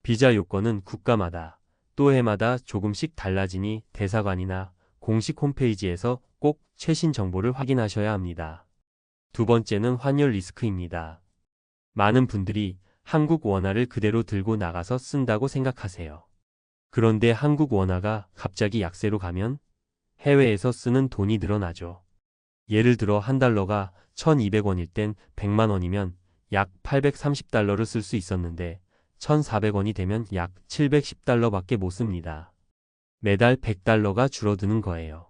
비자 요건은 국가마다 또 해마다 조금씩 달라지니 대사관이나 공식 홈페이지에서 꼭 최신 정보를 확인하셔야 합니다. 두 번째는 환율 리스크입니다. 많은 분들이 한국 원화를 그대로 들고 나가서 쓴다고 생각하세요. 그런데 한국 원화가 갑자기 약세로 가면 해외에서 쓰는 돈이 늘어나죠. 예를 들어 한 달러가 1,200원일 땐 100만 원이면 약 830달러를 쓸 수 있었는데 1,400원이 되면 약 710달러밖에 못 씁니다. 매달 100달러가 줄어드는 거예요.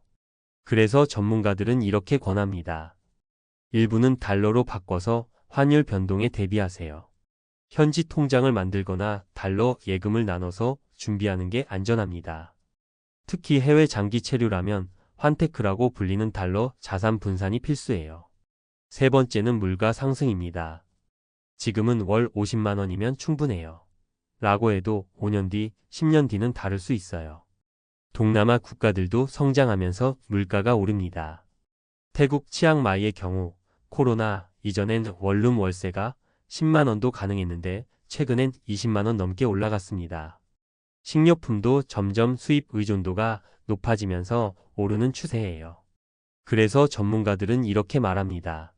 그래서 전문가들은 이렇게 권합니다. 일부는 달러로 바꿔서 환율 변동에 대비하세요. 현지 통장을 만들거나 달러 예금을 나눠서 준비하는 게 안전합니다. 특히 해외 장기 체류라면 환테크라고 불리는 달러 자산 분산이 필수예요. 세 번째는 물가 상승입니다. 지금은 월 50만 원이면 충분해요. 라고 해도 5년 뒤, 10년 뒤는 다를 수 있어요. 동남아 국가들도 성장하면서 물가가 오릅니다. 태국 치앙마이의 경우 코로나 이전엔 원룸 월세가 10만 원도 가능했는데 최근엔 20만 원 넘게 올라갔습니다. 식료품도 점점 수입 의존도가 높아지면서 오르는 추세예요. 그래서 전문가들은 이렇게 말합니다.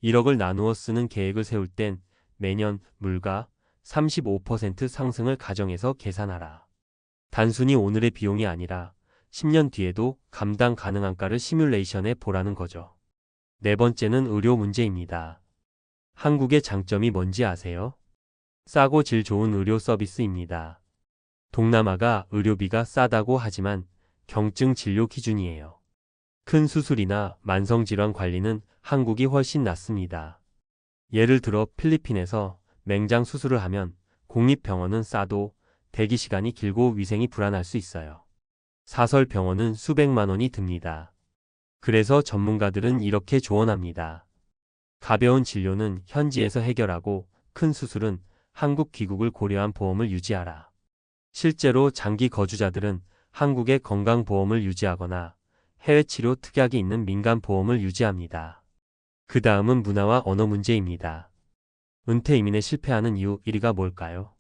1억을 나누어 쓰는 계획을 세울 땐 매년 물가 35% 상승을 가정해서 계산하라. 단순히 오늘의 비용이 아니라 10년 뒤에도 감당 가능한가를 시뮬레이션해 보라는 거죠. 네 번째는 의료 문제입니다. 한국의 장점이 뭔지 아세요? 싸고 질 좋은 의료 서비스입니다. 동남아가 의료비가 싸다고 하지만 경증 진료 기준이에요. 큰 수술이나 만성질환 관리는 한국이 훨씬 낫습니다. 예를 들어 필리핀에서 맹장 수술을 하면 공립병원은 싸도 대기 시간이 길고 위생이 불안할 수 있어요. 사설 병원은 수백만 원이 듭니다. 그래서 전문가들은 이렇게 조언합니다. 가벼운 진료는 현지에서 해결하고 큰 수술은 한국 귀국을 고려한 보험을 유지하라. 실제로 장기 거주자들은 한국의 건강보험을 유지하거나 해외 치료 특약이 있는 민간보험을 유지합니다. 그 다음은 문화와 언어 문제입니다. 은퇴 이민에 실패하는 이유 1위가 뭘까요?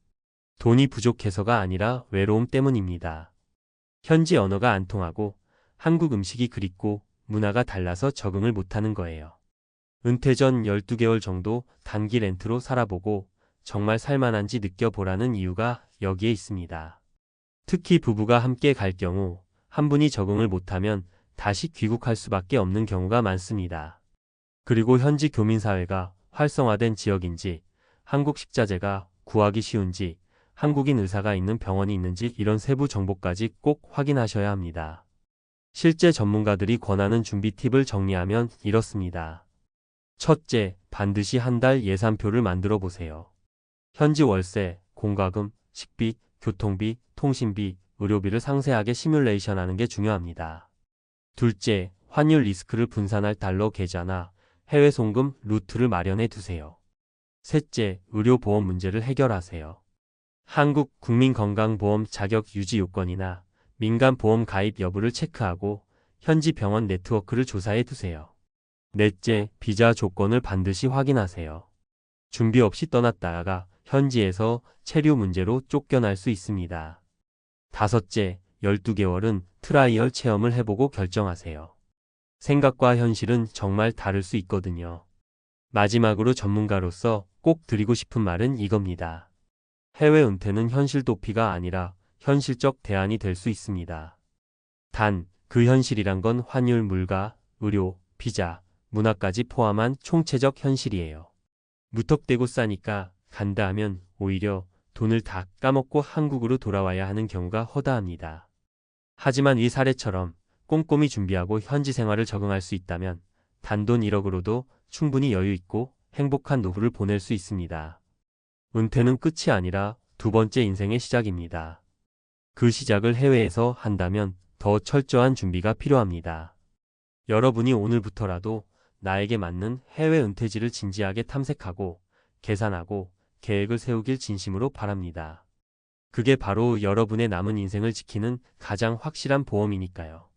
돈이 부족해서가 아니라 외로움 때문입니다. 현지 언어가 안 통하고 한국 음식이 그립고 문화가 달라서 적응을 못하는 거예요. 은퇴 전 12개월 정도 단기 렌트로 살아보고 정말 살만한지 느껴보라는 이유가 여기에 있습니다. 특히 부부가 함께 갈 경우 한 분이 적응을 못하면 다시 귀국할 수밖에 없는 경우가 많습니다. 그리고 현지 교민사회가 활성화된 지역인지, 한국 식자재가 구하기 쉬운지, 한국인 의사가 있는 병원이 있는지 이런 세부 정보까지 꼭 확인하셔야 합니다. 실제 전문가들이 권하는 준비 팁을 정리하면 이렇습니다. 첫째, 반드시 한 달 예산표를 만들어 보세요. 현지 월세, 공과금, 식비, 교통비, 통신비, 의료비를 상세하게 시뮬레이션하는 게 중요합니다. 둘째, 환율 리스크를 분산할 달러 계좌나 해외 송금 루트를 마련해 두세요. 셋째, 의료보험 문제를 해결하세요. 한국 국민건강보험 자격 유지 요건이나 민간보험 가입 여부를 체크하고 현지 병원 네트워크를 조사해 두세요. 넷째, 비자 조건을 반드시 확인하세요. 준비 없이 떠났다가 현지에서 체류 문제로 쫓겨날 수 있습니다. 다섯째, 12개월은 트라이얼 체험을 해보고 결정하세요. 생각과 현실은 정말 다를 수 있거든요. 마지막으로 전문가로서 꼭 드리고 싶은 말은 이겁니다. 해외 은퇴는 현실 도피가 아니라 현실적 대안이 될 수 있습니다. 단, 그 현실이란 건 환율, 물가, 의료, 비자, 문화까지 포함한 총체적 현실이에요. 무턱대고 싸니까 간다 하면 오히려 돈을 다 까먹고 한국으로 돌아와야 하는 경우가 허다합니다. 하지만 이 사례처럼 꼼꼼히 준비하고 현지 생활을 적응할 수 있다면 단돈 1억으로도 충분히 여유 있고 행복한 노후를 보낼 수 있습니다. 은퇴는 끝이 아니라 두 번째 인생의 시작입니다. 그 시작을 해외에서 한다면 더 철저한 준비가 필요합니다. 여러분이 오늘부터라도 나에게 맞는 해외 은퇴지를 진지하게 탐색하고 계산하고 계획을 세우길 진심으로 바랍니다. 그게 바로 여러분의 남은 인생을 지키는 가장 확실한 보험이니까요.